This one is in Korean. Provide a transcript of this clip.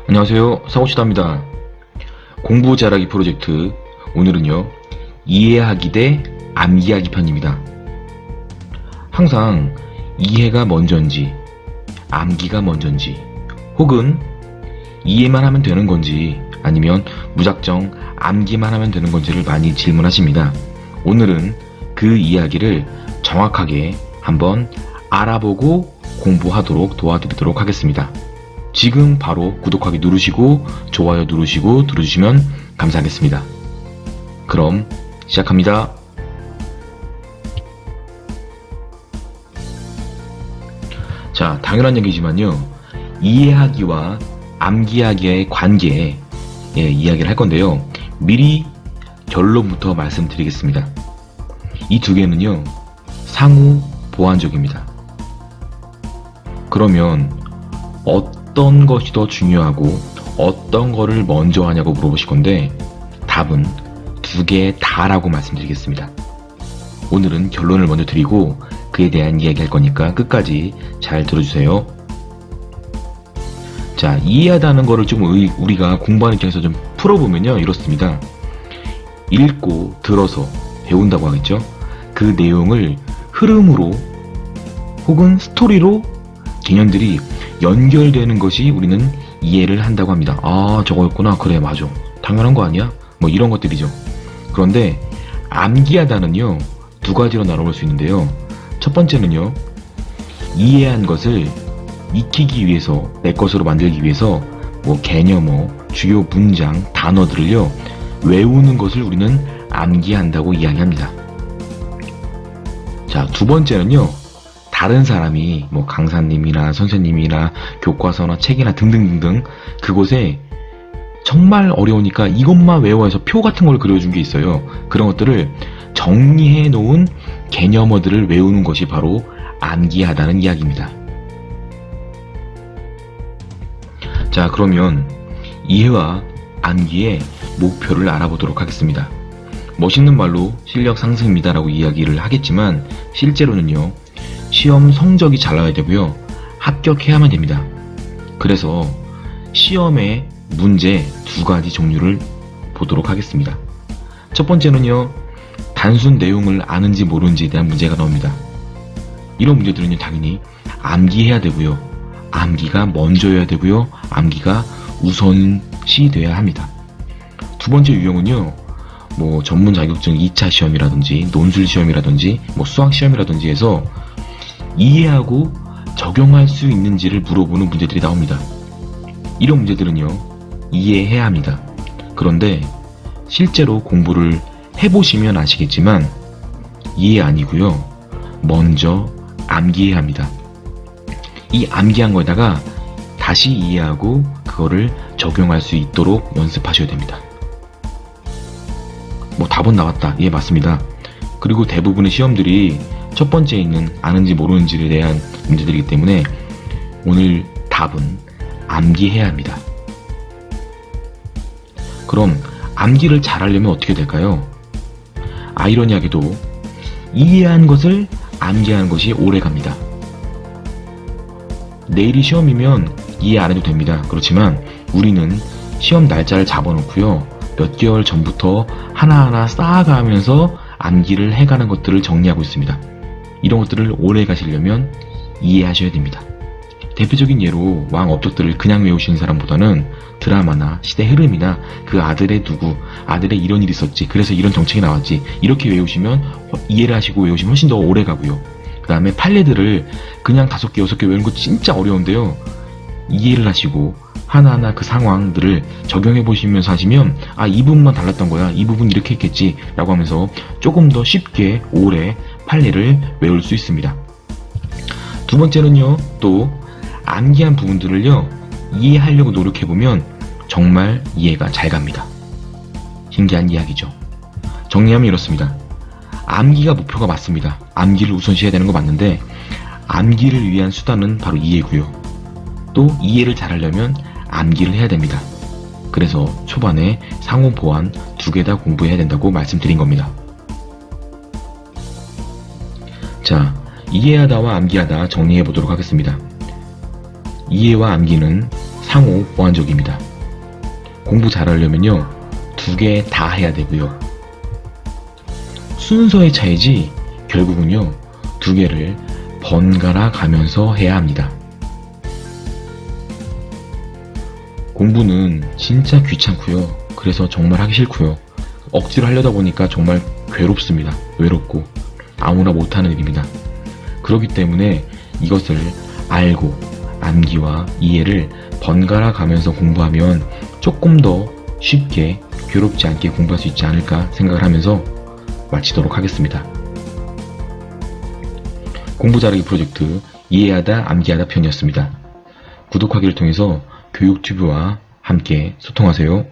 안녕하세요. 사고치다입니다. 공부 잘하기 프로젝트 오늘은요 이해하기 대 암기하기 편입니다. 항상 이해가 먼저인지 암기가 먼저인지 혹은 이해만 하면 되는 건지 아니면 무작정 암기만 하면 되는 건지를 많이 질문하십니다. 오늘은 그 이야기를 정확하게 한번 알아보고 공부하도록 도와드리도록 하겠습니다. 지금 바로 구독하기 누르시고 좋아요 누르시고 들어주시면 감사하겠습니다. 그럼 시작합니다. 자, 당연한 얘기지만요. 이해하기와 암기하기의 관계에 이야기를 할 건데요. 미리 결론부터 말씀드리겠습니다. 이 두 개는요. 상호 보완적입니다. 그러면 어떤 것이 더 중요하고 어떤 거를 먼저 하냐고 물어보실 건데 답은 두 개 다라고 말씀드리겠습니다. 오늘은 결론을 먼저 드리고 그에 대한 이야기 할 거니까 끝까지 잘 들어주세요. 자, 이해하다는 거를 좀 우리가 공부하는 입장에서 좀 풀어보면요 이렇습니다. 읽고 들어서 배운다고 하겠죠. 그 내용을 흐름으로 혹은 스토리로 개념들이 연결되는 것이 우리는 이해를 한다고 합니다. 아, 저거였구나. 그래, 맞아. 당연한 거 아니야? 뭐 이런 것들이죠. 그런데 암기하다는요 두 가지로 나눠볼 수 있는데요. 첫 번째는요, 이해한 것을 익히기 위해서, 내 것으로 만들기 위해서 뭐 개념어, 주요 문장, 단어들을요 외우는 것을 우리는 암기한다고 이야기합니다. 자, 두 번째는요, 다른 사람이 뭐 강사님이나 선생님이나 교과서나 책이나 등등등등 그곳에 정말 어려우니까 이것만 외워서 표 같은 걸 그려준 게 있어요. 그런 것들을 정리해 놓은 개념어들을 외우는 것이 바로 암기하다는 이야기입니다. 자, 그러면 이해와 암기의 목표를 알아보도록 하겠습니다. 멋있는 말로 실력 상승입니다 라고 이야기를 하겠지만 실제로는요, 시험 성적이 잘 나와야 되고요, 합격해야만 됩니다. 그래서 시험의 문제 두 가지 종류를 보도록 하겠습니다. 첫 번째는요, 단순 내용을 아는지 모르는지에 대한 문제가 나옵니다. 이런 문제들은요 당연히 암기해야 되고요, 암기가 먼저여야 되고요, 암기가 우선시 돼야 합니다. 두 번째 유형은요, 뭐 전문 자격증 2차 시험이라든지 논술 시험이라든지 뭐 수학 시험이라든지 해서 이해하고 적용할 수 있는지를 물어보는 문제들이 나옵니다. 이런 문제들은요 이해해야 합니다. 그런데 실제로 공부를 해보시면 아시겠지만 이해 아니고요, 먼저 암기해야 합니다. 이 암기한 거에다가 다시 이해하고 그거를 적용할 수 있도록 연습하셔야 됩니다. 뭐 답은 나왔다. 예, 맞습니다. 그리고 대부분의 시험들이 첫 번째 있는 아는지 모르는지에 대한 문제들이기 때문에 오늘 답은 암기해야 합니다. 그럼 암기를 잘하려면 어떻게 될까요? 아이러니하게도 이해한 것을 암기하는 것이 오래 갑니다. 내일이 시험이면 이해 안 해도 됩니다. 그렇지만 우리는 시험 날짜를 잡아놓고요, 몇 개월 전부터 하나하나 쌓아가면서 암기를 해가는 것들을 정리하고 있습니다. 이런 것들을 오래 가시려면 이해하셔야 됩니다. 대표적인 예로 왕 업적들을 그냥 외우시는 사람보다는 드라마나 시대 흐름이나 그 아들의 누구, 아들의 이런 일이 있었지, 그래서 이런 정책이 나왔지, 이렇게 외우시면 이해를 하시고 외우시면 훨씬 더 오래 가고요. 그 다음에 판례들을 그냥 5개, 6개 외우는 거 진짜 어려운데요, 이해를 하시고 하나하나 그 상황들을 적용해 보시면서 하시면 아, 이 부분만 달랐던 거야, 이 부분 이렇게 했겠지 라고 하면서 조금 더 쉽게 오래 판례를 외울 수 있습니다. 두 번째는요, 또 암기한 부분들을요 이해하려고 노력해보면 정말 이해가 잘 갑니다. 신기한 이야기죠. 정리하면 이렇습니다. 암기가 목표가 맞습니다. 암기를 우선시해야 되는 거 맞는데 암기를 위한 수단은 바로 이해고요, 또 이해를 잘하려면 암기를 해야 됩니다. 그래서 초반에 상호 보완 두 개 다 공부해야 된다고 말씀드린 겁니다. 자, 이해하다와 암기하다 정리해 보도록 하겠습니다. 이해와 암기는 상호 보완적입니다. 공부 잘하려면요, 두 개 다 해야 되고요. 순서의 차이지 결국은요, 두 개를 번갈아 가면서 해야 합니다. 공부는 진짜 귀찮고요. 그래서 정말 하기 싫고요. 억지로 하려다 보니까 정말 괴롭습니다. 외롭고 아무나 못하는 일입니다. 그렇기 때문에 이것을 알고 암기와 이해를 번갈아 가면서 공부하면 조금 더 쉽게 괴롭지 않게 공부할 수 있지 않을까 생각을 하면서 마치도록 하겠습니다. 공부 잘하기 프로젝트 이해하다 암기하다 편이었습니다. 구독하기를 통해서 교육튜브와 함께 소통하세요.